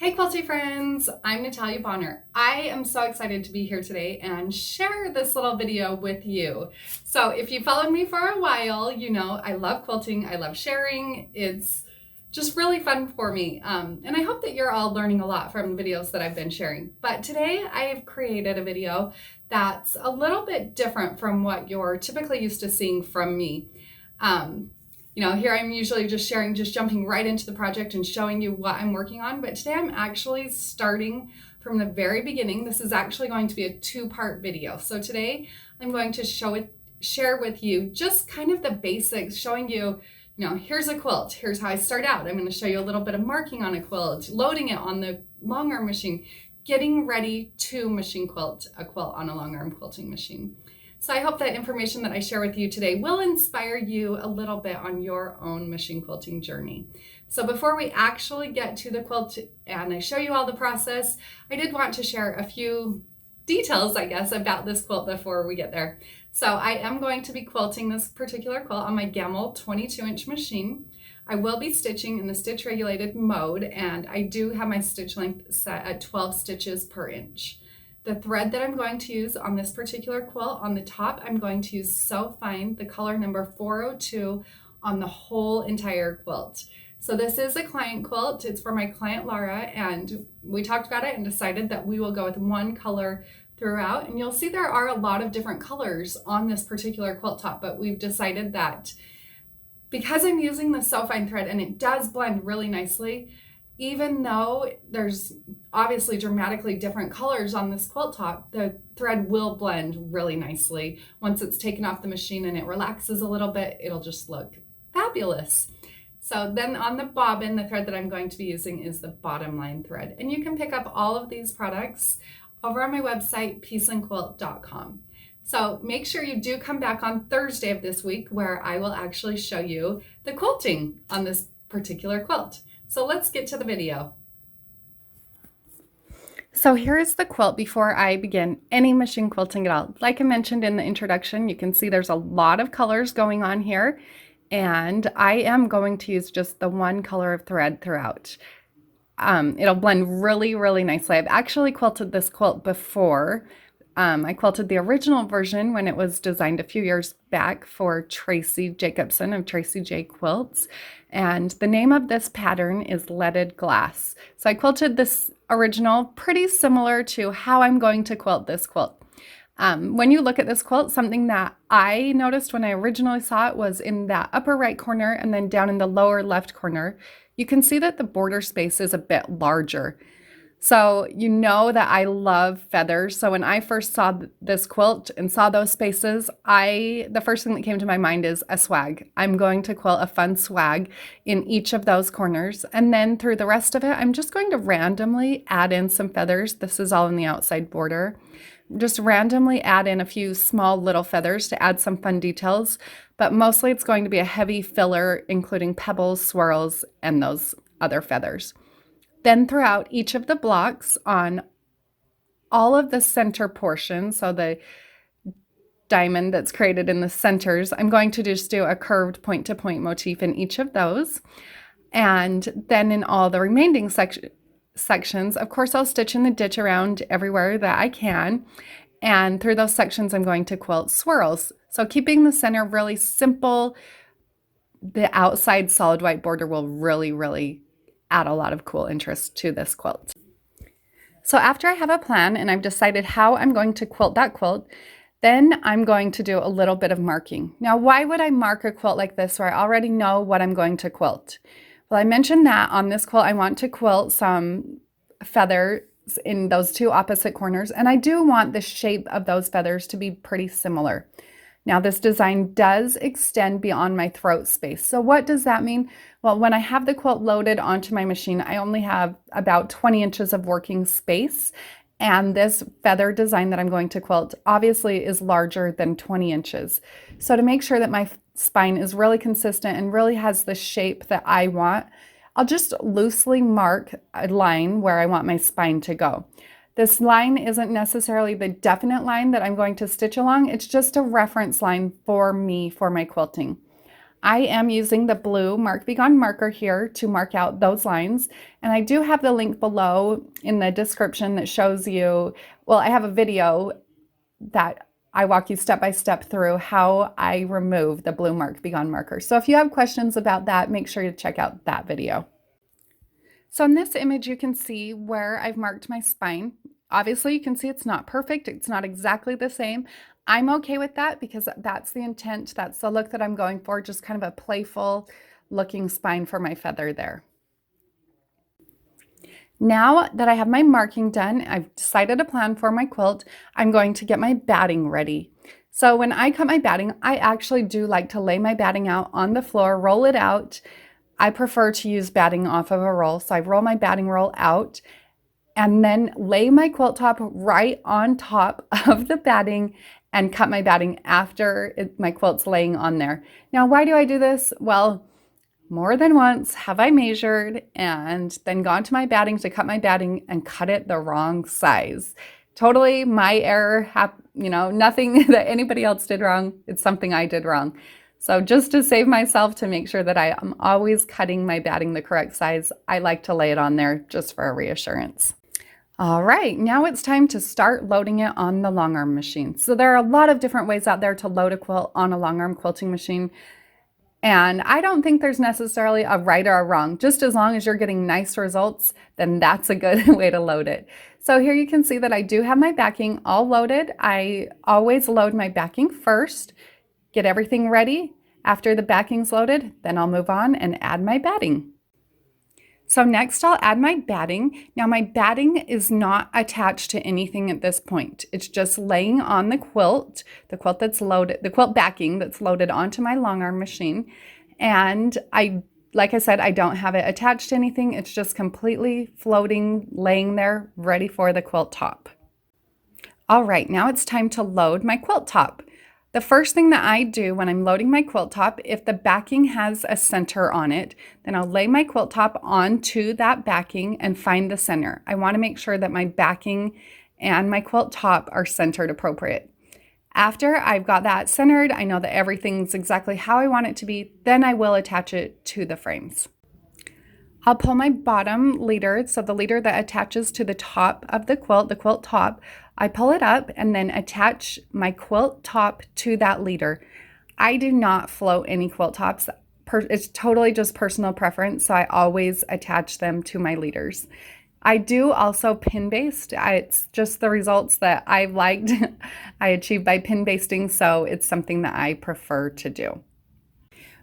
Hi Quilty friends, I'm Natalia Bonner. I am so excited to be here today and share this little video with you. So if you followed me for a while, you know I love quilting, I love sharing. It's just really fun for me. And I hope that you're all learning a lot from the videos that I've been sharing. But today I have created a video that's a little bit different from what you're typically used to seeing from me. Here I'm usually just sharing, just jumping right into the project and showing you what I'm working on. But today I'm actually starting from the very beginning. This is actually going to be a two-part video. So today I'm going to share with you just kind of the basics, showing you, here's a quilt. Here's how I start out. I'm going to show you a little bit of marking on a quilt, loading it on the Longarm machine, getting ready to machine quilt a quilt on a Longarm quilting machine. So I hope that information that I share with you today will inspire you a little bit on your own machine quilting journey. So before we actually get to the quilt and I show you all the process, I did want to share a few details, I guess, about this quilt before we get there. So I am going to be quilting this particular quilt on my Gamble 22-inch machine. I will be stitching in the stitch regulated mode, and I do have my stitch length set at 12 stitches per inch. The thread that I'm going to use on this particular quilt, on the top, I'm going to use So Fine, the color number 402 on the whole entire quilt. So this is a client quilt. It's for my client Laura, and we talked about it and decided that we will go with one color throughout. And you'll see there are a lot of different colors on this particular quilt top, but we've decided that because I'm using the So Fine thread and it does blend really nicely, even though there's obviously dramatically different colors on this quilt top, the thread will blend really nicely. Once it's taken off the machine and it relaxes a little bit, it'll just look fabulous. So then on the bobbin, the thread that I'm going to be using is the bottom line thread. And you can pick up all of these products over on my website, peaceandquilt.com. So make sure you do come back on Thursday of this week where I will actually show you the quilting on this particular quilt. So let's get to the video. So here is the quilt before I begin any machine quilting at all. Like I mentioned in the introduction, you can see there's a lot of colors going on here, and I am going to use just the one color of thread throughout. It'll blend really, really nicely. I've actually quilted this quilt before. I quilted the original version when it was designed a few years back for Tracy Jacobson of Tracy J Quilts. And the name of this pattern is Leaded Glass. So I quilted this original pretty similar to how I'm going to quilt this quilt. When you look at this quilt, something that I noticed when I originally saw it was in that upper right corner and then down in the lower left corner, you can see that the border space is a bit larger. So you know that I love feathers. So when I first saw this quilt and saw those spaces, the first thing that came to my mind is a swag. I'm going to quilt a fun swag in each of those corners. And then through the rest of it, I'm just going to randomly add in some feathers. This is all in the outside border. Just randomly add in a few small little feathers to add some fun details. But mostly it's going to be a heavy filler, including pebbles, swirls, and those other feathers. Then throughout each of the blocks on all of the center portions, so the diamond that's created in the centers, I'm going to just do a curved point-to-point motif in each of those. And then in all the remaining sections, of course, I'll stitch in the ditch around everywhere that I can. And through those sections, I'm going to quilt swirls. So keeping the center really simple, the outside solid white border will really, really add a lot of cool interest to this quilt. So after I have a plan and I've decided how I'm going to quilt that quilt, then I'm going to do a little bit of marking. Now, why would I mark a quilt like this where I already know what I'm going to quilt? Well, I mentioned that on this quilt, I want to quilt some feathers in those two opposite corners, and I do want the shape of those feathers to be pretty similar. Now, this design does extend beyond my throat space. So what does that mean? Well, when I have the quilt loaded onto my machine, I only have about 20 inches of working space. And this feather design that I'm going to quilt obviously is larger than 20 inches. So to make sure that my spine is really consistent and really has the shape that I want, I'll just loosely mark a line where I want my spine to go. This line isn't necessarily the definite line that I'm going to stitch along. It's just a reference line for me for my quilting. I am using the blue Mark Be Gone marker here to mark out those lines. And I do have the link below in the description that shows you, well, I have a video that I walk you step by step through how I remove the blue Mark Be Gone marker. So if you have questions about that, make sure you check out that video. So in this image, you can see where I've marked my spine. Obviously, you can see it's not perfect. It's not exactly the same. I'm okay with that because that's the intent. That's the look that I'm going for, just kind of a playful looking spine for my feather there. Now that I have my marking done, I've decided a plan for my quilt. I'm going to get my batting ready. So when I cut my batting, I actually do like to lay my batting out on the floor, roll it out. I prefer to use batting off of a roll. So I roll my batting roll out and then lay my quilt top right on top of the batting and cut my batting after my quilt's laying on there. Now, why do I do this? Well, more than once have I measured and then gone to my batting to cut my batting and cut it the wrong size. Totally my error, nothing that anybody else did wrong. It's something I did wrong. So just to save myself, to make sure that I am always cutting my batting the correct size, I like to lay it on there just for a reassurance. All right, now it's time to start loading it on the Longarm machine. So there are a lot of different ways out there to load a quilt on a Longarm quilting machine. And I don't think there's necessarily a right or a wrong. Just as long as you're getting nice results, then that's a good way to load it. So here you can see that I do have my backing all loaded. I always load my backing first, get everything ready. After the backing's loaded, then I'll move on and add my batting. So next I'll add my batting. Now my batting is not attached to anything at this point. It's just laying on the quilt that's loaded, the quilt backing that's loaded onto my Longarm machine. And like I said, I don't have it attached to anything. It's just completely floating, laying there, ready for the quilt top. All right, now it's time to load my quilt top. The first thing that I do when I'm loading my quilt top, if the backing has a center on it, then I'll lay my quilt top onto that backing and find the center. I want to make sure that my backing and my quilt top are centered appropriate. After I've got that centered, I know that everything's exactly how I want it to be, then I will attach it to the frames. I'll pull my bottom leader, so the leader that attaches to the top of the quilt top, I pull it up and then attach my quilt top to that leader. I do not float any quilt tops. It's totally just personal preference, so I always attach them to my leaders. I do also pin baste. It's just the results that I've liked I achieved by pin basting, so it's something that I prefer to do.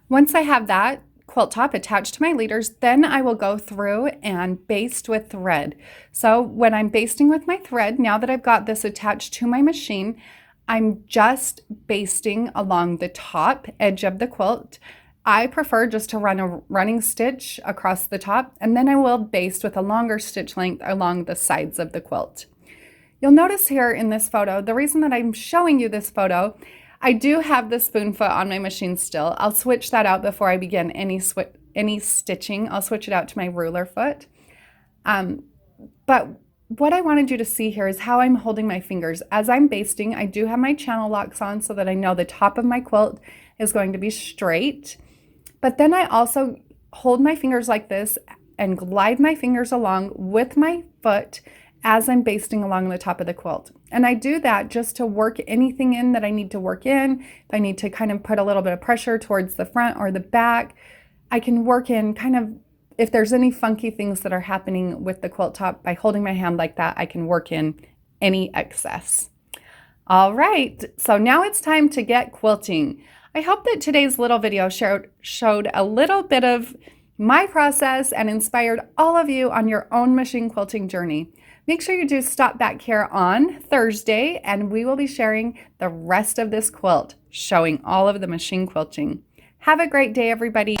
Once I have that quilt top attached to my leaders, then I will go through and baste with thread. So when I'm basting with my thread, now that I've got this attached to my machine, I'm just basting along the top edge of the quilt. I prefer just to run a running stitch across the top, and then I will baste with a longer stitch length along the sides of the quilt. You'll notice here in this photo, the reason that I'm showing you this photo, I do have the spoon foot on my machine still. I'll switch that out before I begin any stitching. I'll switch it out to my ruler foot. But what I wanted you to see here is how I'm holding my fingers. As I'm basting, I do have my channel locks on so that I know the top of my quilt is going to be straight. But then I also hold my fingers like this and glide my fingers along with my foot as I'm basting along the top of the quilt. And I do that just to work anything in that I need to work in. If I need to kind of put a little bit of pressure towards the front or the back, I can work in kind of, if there's any funky things that are happening with the quilt top, by holding my hand like that, I can work in any excess. All right, so now it's time to get quilting. I hope that today's little video showed a little bit of my process and inspired all of you on your own machine quilting journey. Make sure you do stop back here on Thursday, and we will be sharing the rest of this quilt, showing all of the machine quilting. Have a great day, everybody.